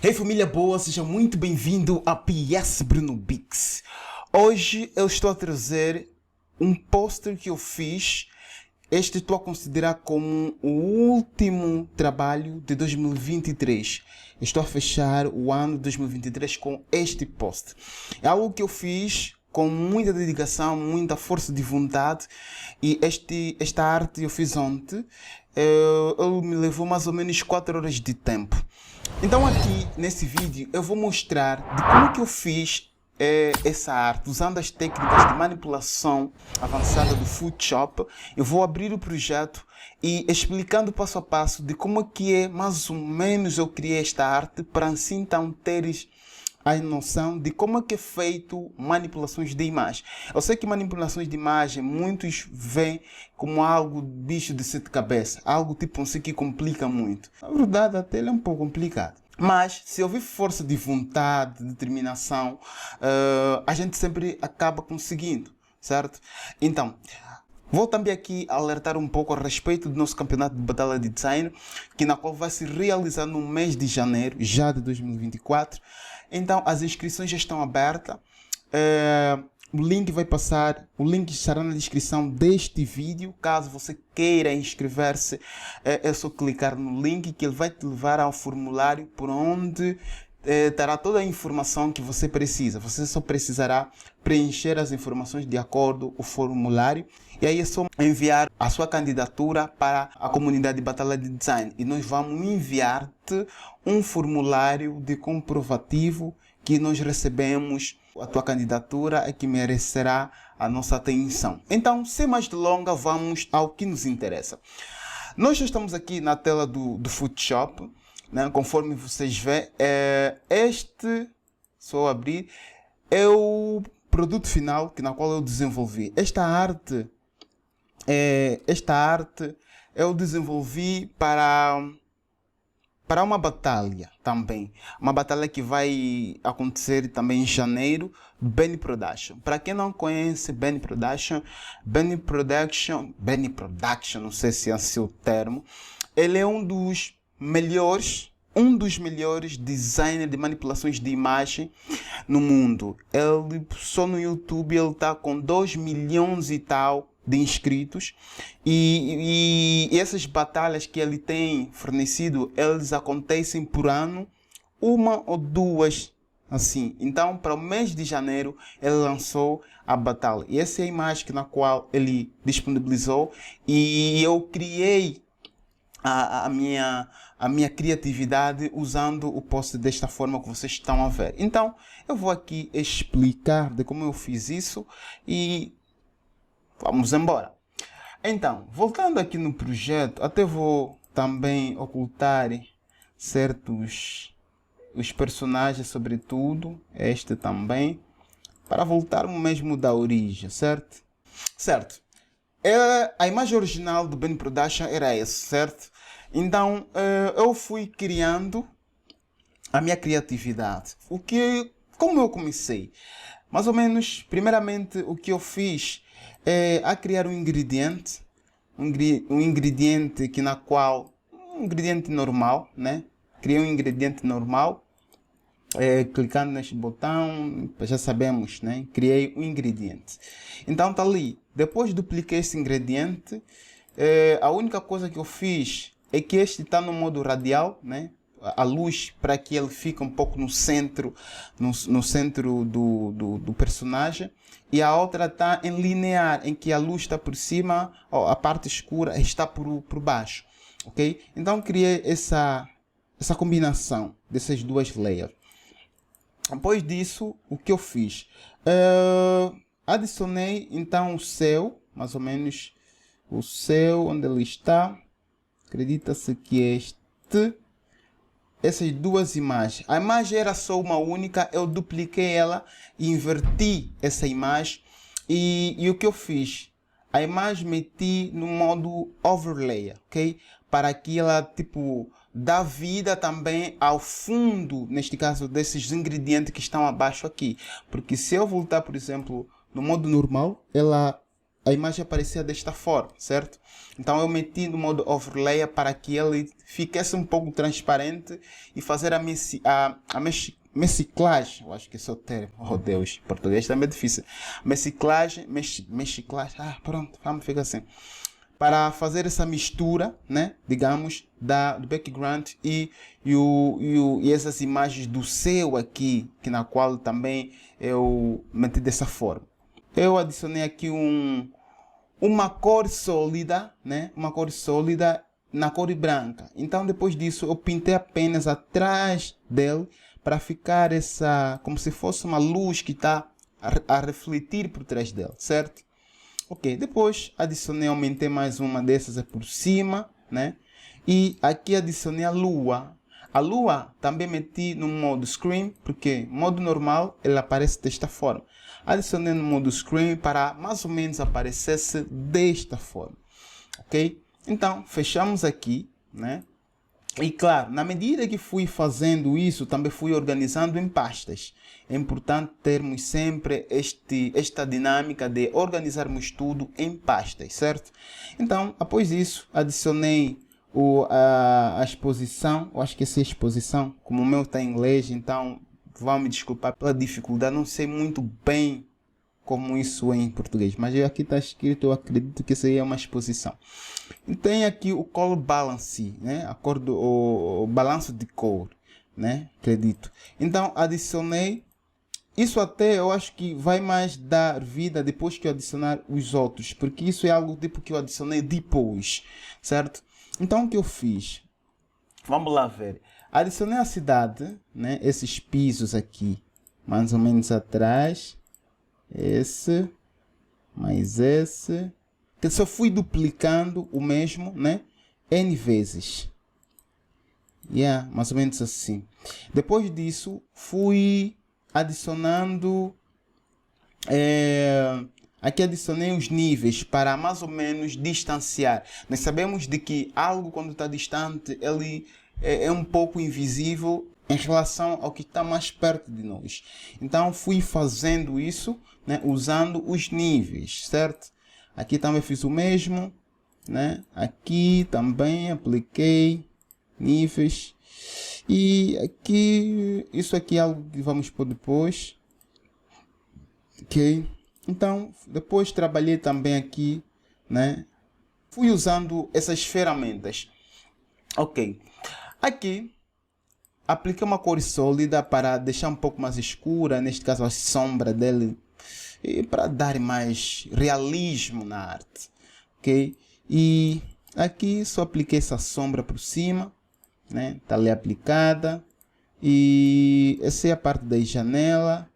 Hey família boa, seja muito bem-vindo a PS Bruno Bix. Hoje eu estou a trazer um pôster que eu fiz. Este estou a considerar como o último trabalho de 2023. Estou a fechar o ano de 2023 com este pôster. É algo que eu fiz com muita dedicação, muita força de vontade, e esta arte eu fiz ontem. Ele me levou mais ou menos 4 horas de tempo. Então aqui nesse vídeo eu vou mostrar de como que eu fiz essa arte usando as técnicas de manipulação avançada do Photoshop. Eu vou abrir o projeto e explicando passo a passo de como é que mais ou menos eu criei esta arte, para assim então teres a noção de como é que é feito manipulações de imagem. Eu sei que manipulações de imagem muitos veem como algo bicho de 7 cabeças, algo tipo assim que complica muito. Na verdade até ele é um pouco complicado. Mas se houver força de vontade, determinação, a gente sempre acaba conseguindo, certo? Então, vou também aqui alertar um pouco a respeito do nosso campeonato de batalha de design, na qual vai se realizar no mês de janeiro, já de 2024. Então, as inscrições já estão abertas. O link estará na descrição deste vídeo. Caso você queira inscrever-se, é só clicar no link que ele vai te levar ao formulário por onde terá toda a informação que você precisa. Você só precisará preencher as informações de acordo com o formulário, e aí é só enviar a sua candidatura para a comunidade de batalha de design, e nós vamos enviar-te um formulário de comprovativo que nós recebemos a tua candidatura e que merecerá a nossa atenção. Então, sem mais delongas, vamos ao que nos interessa. Nós já estamos aqui na tela do Photoshop, né? Conforme vocês veem, só abrir, é o produto final na qual eu desenvolvi. Esta arte eu desenvolvi para uma batalha também. Uma batalha que vai acontecer também em janeiro, Benny Production. Para quem não conhece Benny Production, não sei se é assim o termo, ele é um dos melhores designers de manipulações de imagem no mundo. Ele só no YouTube ele está com 2 milhões e tal de inscritos, e essas batalhas que ele tem fornecido, eles acontecem por ano, uma ou duas assim. Então, para o mês de janeiro ele lançou a batalha, e essa é a imagem na qual ele disponibilizou, e eu criei a minha criatividade usando o post desta forma que vocês estão a ver. Então eu vou aqui explicar de como eu fiz isso e vamos embora. Então, voltando aqui no projeto, até vou também ocultar os personagens, sobretudo este também, para voltarmos mesmo da origem, certo? Certo. A imagem original do Ben Production era essa, certo? Então, eu fui criando a minha criatividade. Como eu comecei? Mais ou menos, primeiramente, o que eu fiz a criar um ingrediente um ingrediente normal, né? Criei um ingrediente normal, clicando neste botão, já sabemos, né? Criei um ingrediente. Então está ali. Depois dupliquei esse ingrediente. A única coisa que eu fiz é que este está no modo radial, né? A luz, para que ele fique um pouco no centro, no centro do personagem, e a outra está em linear, em que a luz está por cima, a parte escura está por baixo, ok? Então criei essa combinação dessas duas layers. Depois disso, o que eu fiz? Adicionei então o céu, mais ou menos o céu onde ele está. Acredita-se que essas duas imagens. A imagem era só uma única, eu dupliquei ela e inverti essa imagem. E o que eu fiz? A imagem meti no modo overlay, ok? Para que ela dá vida também ao fundo, neste caso, desses ingredientes que estão abaixo aqui. Porque se eu voltar, por exemplo, no modo normal, ela a imagem aparecia desta forma, certo? Então eu meti no modo overlay para que ele ficasse um pouco transparente e fazer a mesclagem, eu acho que esse é o termo, oh Deus, português também é difícil, mesclagem, pronto, vamos ficar assim, para fazer essa mistura, né, digamos, do background e essas imagens do céu aqui, que na qual também eu meti dessa forma. Eu adicionei aqui uma cor sólida, né? Uma cor sólida na cor branca. Então depois disso eu pintei apenas atrás dele para ficar como se fosse uma luz que está a refletir por trás dele, certo? Ok, depois aumentei mais uma dessas por cima, né? E aqui adicionei a lua. A lua também meti no modo screen, porque no modo normal ela aparece desta forma. Adicionei no modo screen para mais ou menos aparecesse desta forma, ok? Então fechamos aqui, né? E claro, na medida que fui fazendo isso, também fui organizando em pastas. É importante termos sempre esta dinâmica de organizarmos tudo em pastas, certo? Então, após isso, adicionei a exposição. Eu acho que essa é a exposição. Como o meu está em inglês, então vão me desculpar pela dificuldade. Não sei muito bem como isso é em português, mas aqui está escrito, eu acredito que seria uma exposição. E tem aqui o color balance, né? O balanço de cor, né? Acredito. Então adicionei isso, até eu acho que vai mais dar vida depois que eu adicionar os outros, porque isso é algo tipo que eu adicionei depois, certo? Então o que eu fiz? Vamos lá ver. Adicionei a cidade, né? Esses pisos aqui, mais ou menos atrás. Esse, mais esse, que só fui duplicando o mesmo, né, N vezes. Mais ou menos assim. Depois disso, fui adicionando, aqui adicionei os níveis para mais ou menos distanciar. Nós sabemos de que algo, quando está distante, ele é um pouco invisível em relação ao que está mais perto de nós. Então fui fazendo isso, né, usando os níveis, certo? Aqui também fiz o mesmo, né? Aqui também apliquei níveis. E aqui, isso aqui é algo que vamos pôr depois. Ok? Então, depois trabalhei também aqui, né? Fui usando essas ferramentas. Ok. Aqui apliquei uma cor sólida para deixar um pouco mais escura, neste caso a sombra dele, e para dar mais realismo na arte, ok? E aqui só apliquei essa sombra por cima, né? Está ali aplicada, e essa é a parte da janela,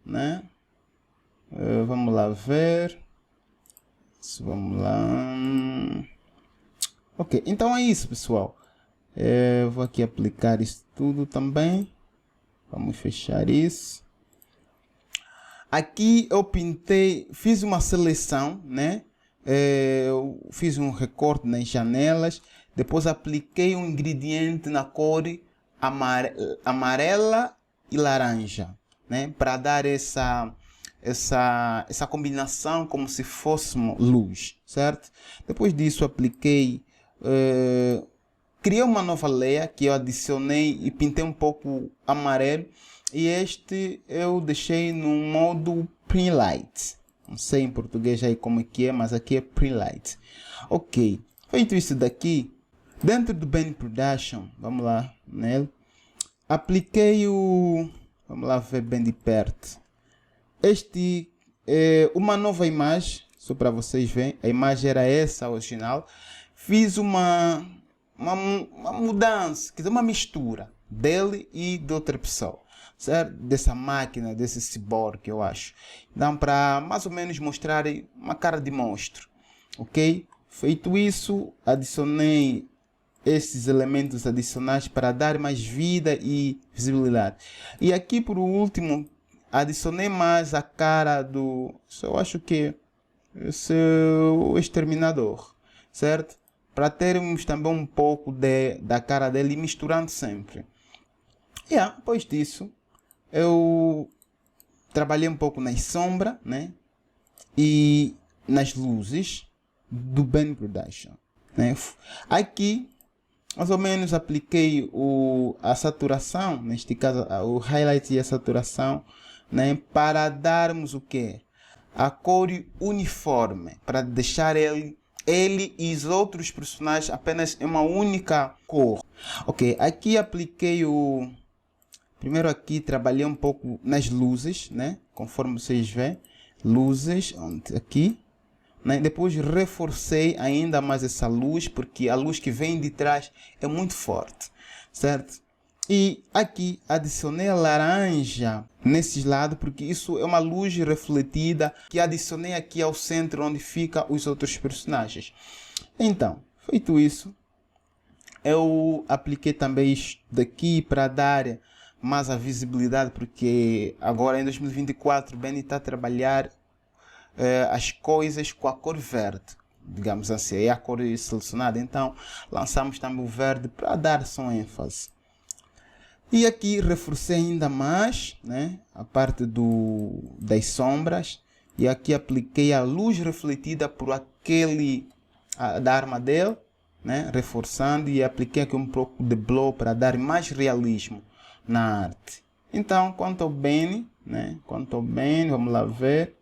né? Vamos lá ver, vamos lá, ok, então é isso, pessoal. Vou aqui aplicar isso tudo também. Vamos fechar isso. Aqui eu pintei, fiz uma seleção, né? Eu fiz um recorte nas janelas. Depois apliquei um ingrediente na cor amarela e laranja, né? Para dar essa combinação como se fosse luz, certo? Depois disso apliquei... criei uma nova layer que eu adicionei e pintei um pouco amarelo, e este eu deixei no modo Prelight. Não sei em português aí como é que é, mas aqui é Prelight. Ok, feito isso daqui, dentro do Band Production, vamos lá nele, apliquei vamos lá ver bem de perto. Este é uma nova imagem, só para vocês verem. A imagem era essa original. Fiz uma mudança, quer dizer, uma mistura dele e de outra pessoa, certo? Dessa máquina, desse cyborg, eu acho. Então, para mais ou menos mostrar uma cara de monstro, ok? Feito isso, adicionei esses elementos adicionais para dar mais vida e visibilidade. E aqui, por último, adicionei mais a cara eu acho que esse é o exterminador, certo? Para termos também um pouco da cara dele, misturando sempre. Depois disso, eu trabalhei um pouco na sombra, né? E nas luzes do Ben Production, né? Aqui mais ou menos apliquei a saturação, neste caso o highlight e a saturação, né? Para darmos o que? A cor uniforme, para deixar ele e os outros personagens apenas em uma única cor. Ok, aqui apliquei primeiro aqui trabalhei um pouco nas luzes, né? Conforme vocês veem, luzes, aqui, né? Depois reforcei ainda mais essa luz, porque a luz que vem de trás é muito forte, certo? E aqui adicionei a laranja nesses lados, porque isso é uma luz refletida que adicionei aqui ao centro onde ficam os outros personagens. Então, feito isso, eu apliquei também isto daqui para dar mais a visibilidade, porque agora em 2024 o Benny está a trabalhar as coisas com a cor verde, digamos assim, é a cor selecionada, então lançamos também o verde para dar só ênfase. E aqui reforcei ainda mais, né, a parte das sombras, e aqui apliquei a luz refletida por da arma dele, né, reforçando, e apliquei aqui um pouco de blow para dar mais realismo na arte. Então, quanto ao Benny, né, vamos lá ver,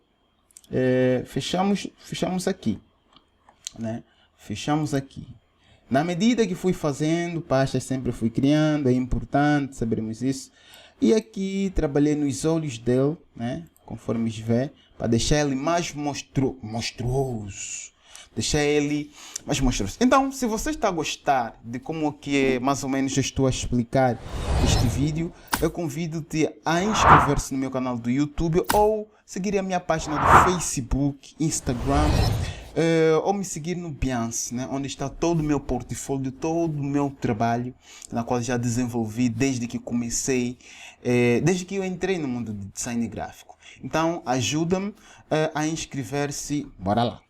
fechamos aqui, né, fechamos aqui. Na medida que fui fazendo, pastas sempre fui criando, é importante sabermos isso. E aqui trabalhei nos olhos dele, né? Conforme se vê, para deixar ele mais monstruoso. Deixar ele mais monstruoso. Então, se você está a gostar de como que mais ou menos eu estou a explicar este vídeo, eu convido-te a inscrever-se no meu canal do YouTube ou seguir a minha página do Facebook, Instagram. Ou me seguir no Behance, né, onde está todo o meu portfólio, todo o meu trabalho, na qual já desenvolvi desde que comecei, desde que eu entrei no mundo de design gráfico. Então, ajuda-me a inscrever-se. Bora lá!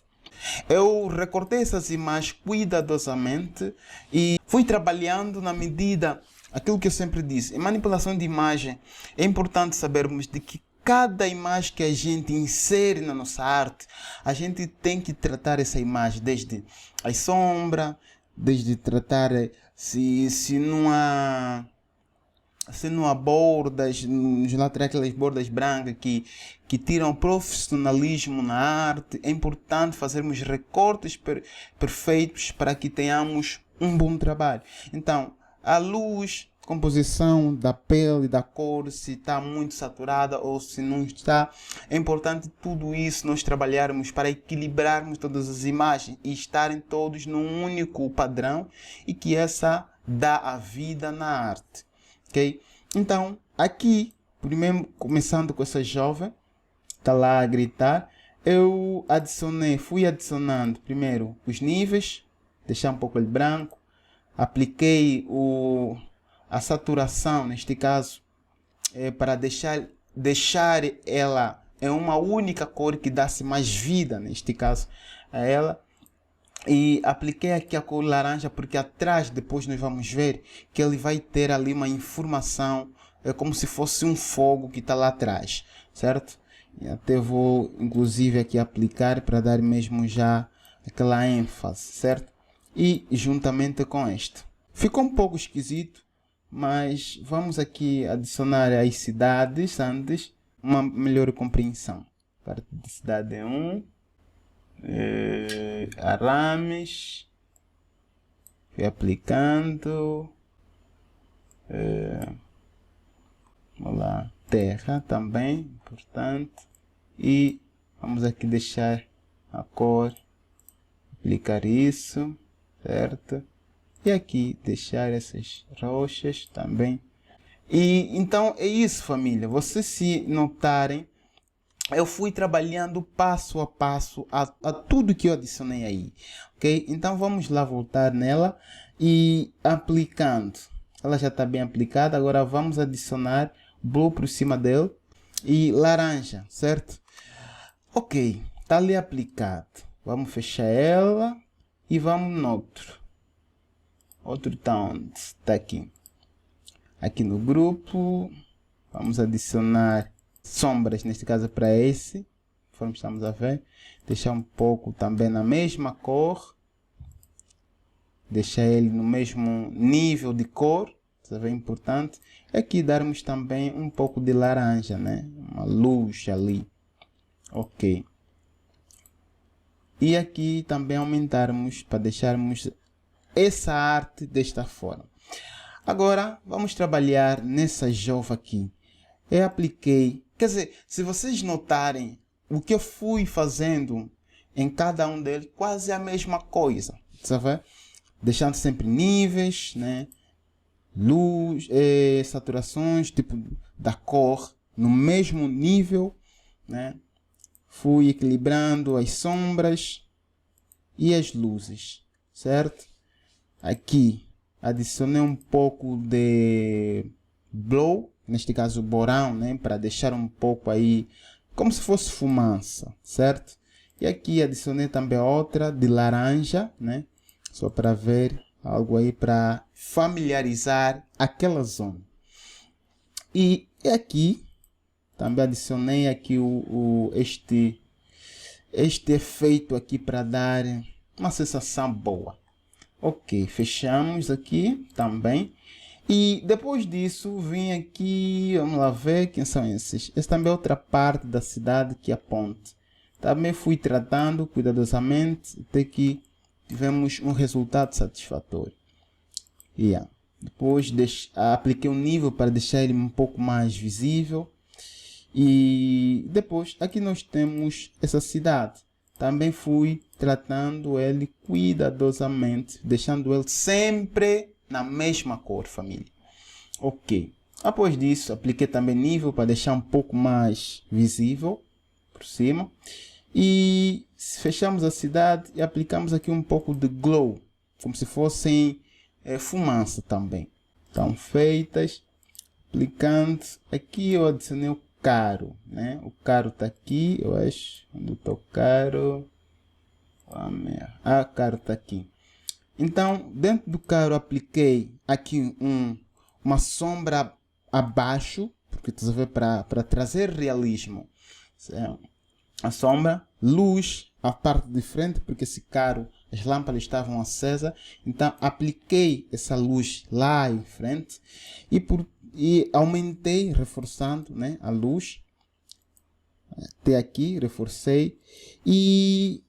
Eu recortei essas imagens cuidadosamente e fui trabalhando na medida, aquilo que eu sempre disse, em manipulação de imagem, é importante sabermos de que cada imagem que a gente insere na nossa arte, a gente tem que tratar essa imagem desde a sombra, desde tratar se não há bordas, nos laterais aquelas bordas brancas que tiram profissionalismo na arte. É importante fazermos recortes perfeitos para que tenhamos um bom trabalho. Então, a luz, composição da pele, da cor, se está muito saturada ou se não está. É importante tudo isso nós trabalharmos para equilibrarmos todas as imagens e estarem todos num único padrão e que essa dá a vida na arte. Ok? Então, aqui, primeiro começando com essa jovem, está lá a gritar, eu fui adicionando primeiro os níveis, deixar um pouco ele branco, apliquei a saturação, neste caso, para deixar ela em uma única cor que desse mais vida, neste caso, a ela. E apliquei aqui a cor laranja porque atrás, depois nós vamos ver que ele vai ter ali uma informação, é como se fosse um fogo que está lá atrás, certo? E até vou inclusive aqui aplicar para dar mesmo já aquela ênfase, certo? E juntamente com este. Ficou um pouco esquisito, mas vamos aqui adicionar as cidades antes, uma melhor compreensão. Parte de cidade 1. Arames, fui aplicando, vamos lá, terra também, importante, e vamos aqui deixar a cor, aplicar isso, certo? E aqui deixar essas roxas também. E então é isso, família, vocês se notarem, eu fui trabalhando passo a passo a tudo que eu adicionei aí, ok? Então vamos lá voltar nela e aplicando. Ela já está bem aplicada, agora vamos adicionar blue por cima dele e laranja, certo? Ok, está ali aplicado. Vamos fechar ela e vamos no outro. Outro está onde? Está aqui. Aqui no grupo, vamos adicionar sombras, neste caso para esse, conforme estamos a ver. Deixar um pouco também na mesma cor. Deixar ele no mesmo nível de cor. Isso é importante. Aqui darmos também um pouco de laranja, né? Uma luz ali. Ok. E aqui também aumentarmos para deixarmos essa arte desta forma. Agora vamos trabalhar nessa jova aqui. Eu apliquei, quer dizer, se vocês notarem o que eu fui fazendo em cada um deles, quase a mesma coisa, sabe? Deixando sempre níveis, né? Luz, saturações, tipo da cor no mesmo nível, né? Fui equilibrando as sombras e as luzes, certo? Aqui adicionei um pouco de blow, neste caso borão, né? Para deixar um pouco aí como se fosse fumaça, certo? E aqui adicionei também outra de laranja, né? Só para ver algo aí para familiarizar aquela zona. E aqui também adicionei aqui este efeito aqui para dar uma sensação boa. Ok, fechamos aqui também. E depois disso vim aqui, vamos lá ver quem são esses. Essa também é outra parte da cidade que é a ponte. Também fui tratando cuidadosamente até que tivemos um resultado satisfatório. Depois apliquei um nível para deixar ele um pouco mais visível. E depois aqui nós temos essa cidade. Também fui tratando ele cuidadosamente, deixando ele sempre na mesma cor, família. Ok. Após disso, apliquei também nível para deixar um pouco mais visível por cima. E fechamos a cidade e aplicamos aqui um pouco de glow, como se fossem fumaça também. Estão feitas. Aplicando. Aqui eu adicionei o caro, né? O caro está aqui, eu acho. Onde está o caro? Ah, o caro está aqui. Então, dentro do caro apliquei aqui uma sombra abaixo, porque tu vê para trazer realismo. A sombra, luz, a parte de frente, porque esse caro, as lâmpadas estavam acesas. Então, apliquei essa luz lá em frente e aumentei, reforçando, né, a luz. Até aqui, reforcei. E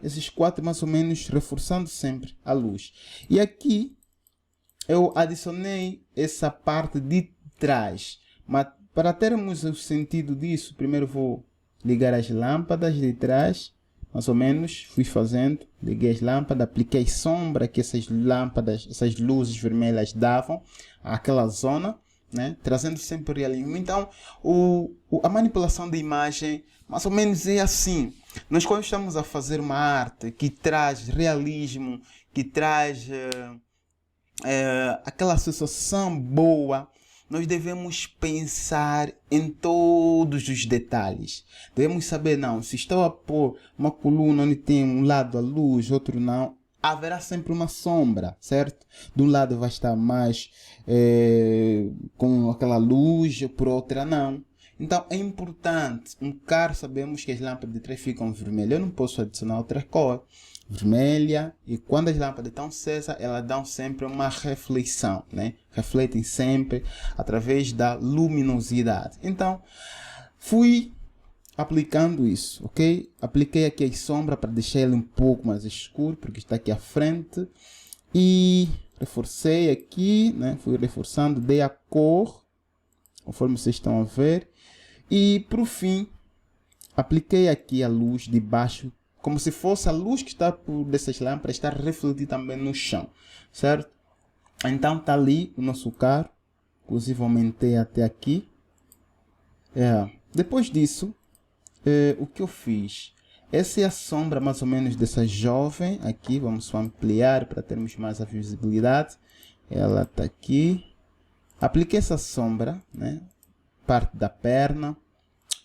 esses quatro mais ou menos reforçando sempre a luz. E aqui eu adicionei essa parte de trás. Mas para termos o sentido disso, primeiro vou ligar as lâmpadas de trás. Mais ou menos fui fazendo, liguei as lâmpadas, apliquei sombra que essas lâmpadas, essas luzes vermelhas davam àquela zona, né? Trazendo sempre realismo. Então, a manipulação da imagem mais ou menos é assim. Nós quando estamos a fazer uma arte que traz realismo, que traz aquela sensação boa, nós devemos pensar em todos os detalhes. Devemos saber, não, se estou a pôr uma coluna onde tem um lado a luz, outro não, haverá sempre uma sombra, certo? De um lado vai estar mais com aquela luz, por outra não. Então é importante, sabemos que as lâmpadas de trás ficam vermelhas, eu não posso adicionar outra cor vermelha, e quando as lâmpadas estão acesas, elas dão sempre uma reflexão, né? Refletem sempre através da luminosidade. Então, fui aplicando isso, ok? Apliquei aqui a sombra para deixar ele um pouco mais escuro, porque está aqui à frente, e reforcei aqui, né? Fui reforçando, dei a cor, conforme vocês estão a ver, e por fim, apliquei aqui a luz de baixo, como se fosse a luz que está por dessas lâmpadas, está refletida também no chão, certo? Então está ali o nosso carro, inclusive aumentei até aqui. Depois disso, o que eu fiz? Essa é a sombra mais ou menos dessa jovem aqui, vamos só ampliar para termos mais a visibilidade. Ela está aqui. Apliquei essa sombra, né? Parte da perna.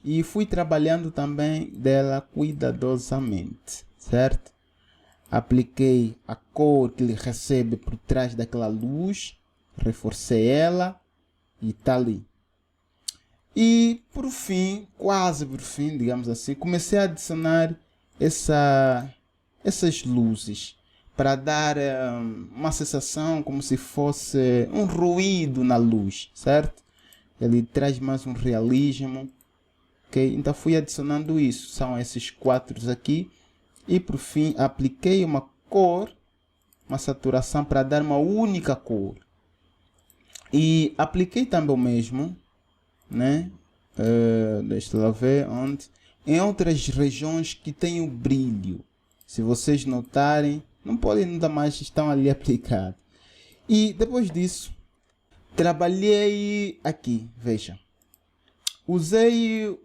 E fui trabalhando também dela cuidadosamente, certo? Apliquei a cor que ele recebe por trás daquela luz, reforcei ela e está ali. E por fim, quase por fim, digamos assim, comecei a adicionar essas luzes para dar uma sensação como se fosse um ruído na luz, certo? Ele traz mais um realismo, ok? Então fui adicionando isso, são esses quatro aqui. E por fim apliquei uma cor, uma saturação para dar uma única cor. E apliquei também o mesmo, né? Deixa eu ver onde. Em outras regiões que tem o brilho. Se vocês notarem, não podem notar mais, estão ali aplicados. E depois disso, trabalhei aqui, veja. Usei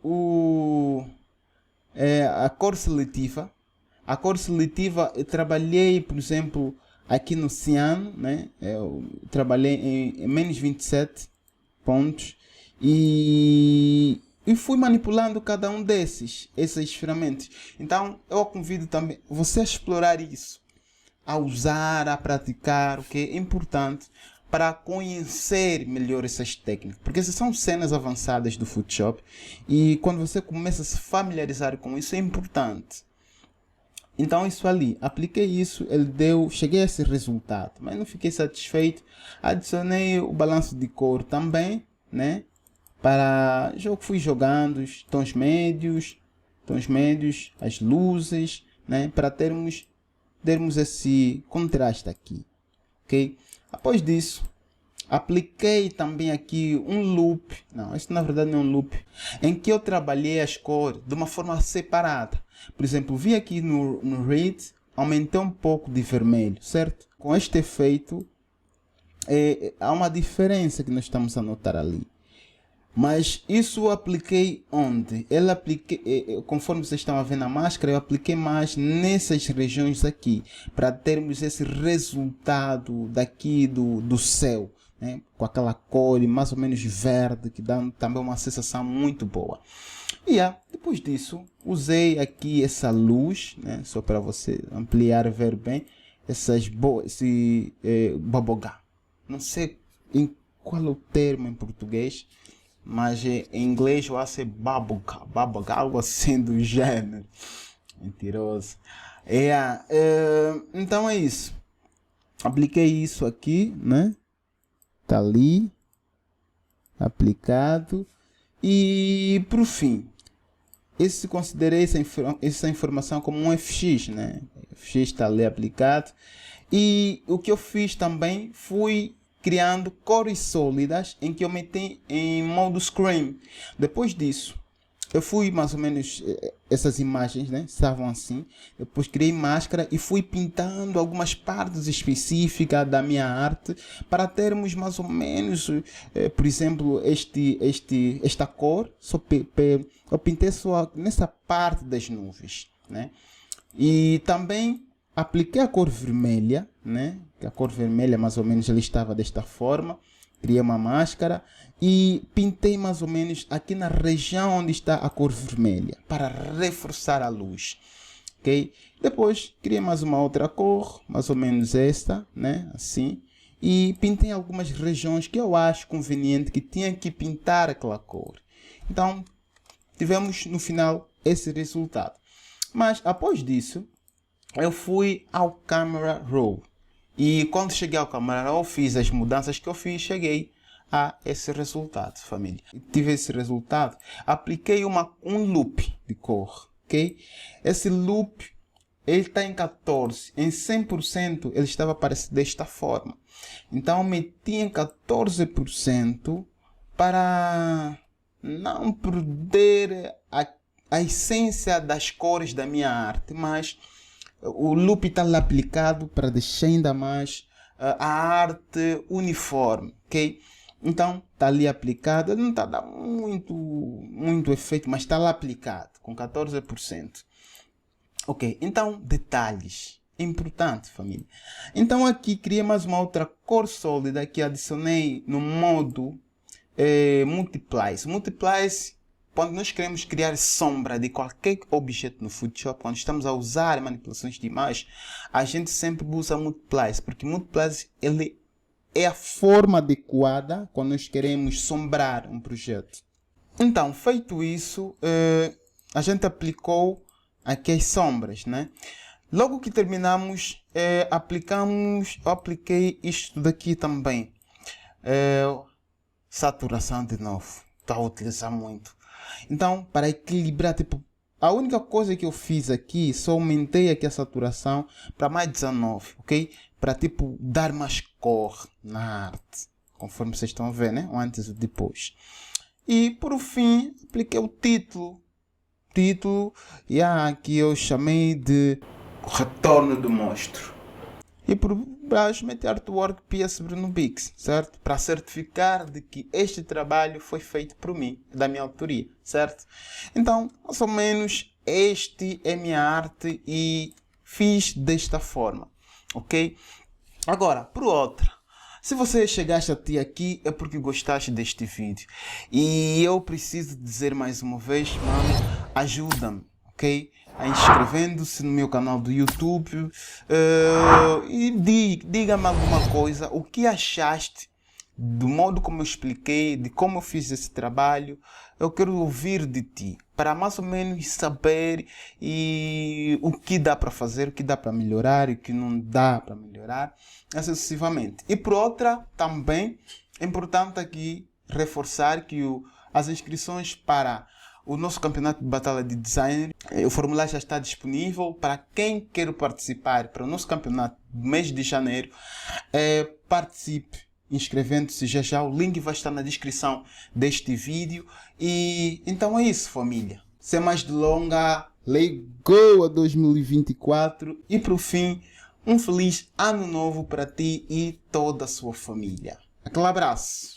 a cor seletiva. A cor seletiva eu trabalhei, por exemplo, aqui no ciano, né? Eu trabalhei em menos 27 pontos e fui manipulando cada um esses ferramentas. Então eu convido também você a explorar isso, a usar, a praticar, o que é importante para conhecer melhor essas técnicas, porque essas são cenas avançadas do Photoshop e quando você começa a se familiarizar com isso é importante. Então isso ali, apliquei isso, cheguei a esse resultado, mas não fiquei satisfeito. Adicionei o balanço de cor também, né? Para jogo fui jogando os tons médios, as luzes, né? Para termos esse contraste aqui, ok? Após disso, apliquei também aqui um loop, não, isso na verdade não é um loop, em que eu trabalhei as cores de uma forma separada. Por exemplo, vi aqui no Read, aumentei um pouco de vermelho, certo? Com este efeito, há uma diferença que nós estamos a notar ali. Mas isso eu apliquei onde? Conforme vocês estão a ver na máscara, eu apliquei mais nessas regiões aqui, para termos esse resultado daqui do céu, né? Com aquela cor mais ou menos verde, que dá também uma sensação muito boa. E depois disso, usei aqui essa luz, né? Só para você ampliar e ver bem, esse bubblegum. Não sei qual é o termo em português, mas em inglês eu acho que é bubblegum, algo assim do gênero. Mentiroso. Então é isso. Apliquei isso aqui, né? Tá ali, aplicado. E por fim, considerei essa informação como um FX, né? FX está ali aplicado. E o que eu fiz também foi criando cores sólidas em que eu meti em modo screen. Depois disso, eu fui mais ou menos, essas imagens, né, estavam assim. Depois criei máscara e fui pintando algumas partes específicas da minha arte para termos mais ou menos, por exemplo, esta cor. Eu pintei só nessa parte das nuvens, né? E também apliquei a cor vermelha, né? A cor vermelha mais ou menos ele estava desta forma. Criei uma máscara e pintei mais ou menos aqui na região onde está a cor vermelha para reforçar a luz, ok? Depois criei mais uma outra cor, mais ou menos esta, né? Assim, e pintei algumas regiões que eu acho conveniente que tinha que pintar aquela cor. Então tivemos no final esse resultado. Mas após disso eu fui ao Camera Raw. E quando cheguei ao Camera Raw, fiz as mudanças que eu fiz, cheguei a esse resultado, família. Tive esse resultado, apliquei um loop de cor, ok? Esse loop, ele está em 14, em 100% ele estava aparecendo desta forma. Então, meti em 14% para não perder a essência das cores da minha arte, mas o loop está lá aplicado para deixar ainda mais a arte uniforme, ok? Então está ali aplicado, ele não está dando muito efeito, mas está lá aplicado com 14%. Ok, então detalhes. Importante, família. Então aqui criei mais uma outra cor sólida que adicionei no modo Multiplies. Multiplies, quando nós queremos criar sombra de qualquer objeto no Photoshop, quando estamos a usar manipulações de imagem, a gente sempre usa Multiplies, porque Multiplies é a forma adequada quando nós queremos sombrar um projeto. Então, feito isso, a gente aplicou aqui as sombras, né? Logo que terminamos, eu apliquei isto daqui também. Saturação de novo. Estou a utilizar muito. Então, para equilibrar, tipo, a única coisa que eu fiz aqui, só aumentei aqui a saturação para mais 19, ok? Para, tipo, dar mais cor na arte. Conforme vocês estão a ver, né? O antes e o depois. E, por fim, apliquei o título. Que eu chamei de Retorno do Monstro. E por baixo meti artwork PS Bruno Bix, certo? Para certificar de que este trabalho foi feito por mim, da minha autoria, certo? Então, mais ou menos, este é minha arte e fiz desta forma, ok? Agora, por outra, se você chegaste até aqui é porque gostaste deste vídeo. E eu preciso dizer mais uma vez, mano, ajuda-me, ok? Inscrevendo-se no meu canal do YouTube e diga-me alguma coisa, o que achaste do modo como eu expliquei, de como eu fiz esse trabalho. Eu quero ouvir de ti, para mais ou menos saber o que dá para fazer, o que dá para melhorar e o que não dá para melhorar, assim sucessivamente. E por outra, também é importante aqui reforçar que as inscrições para o nosso campeonato de batalha de design, o formulário já está disponível para quem quer participar para o nosso campeonato do mês de janeiro. Participe inscrevendo-se já. O link vai estar na descrição deste vídeo. E então é isso, família. Sem mais delongas, let's go a 2024 e por fim, um feliz ano novo para ti e toda a sua família. Aquele abraço.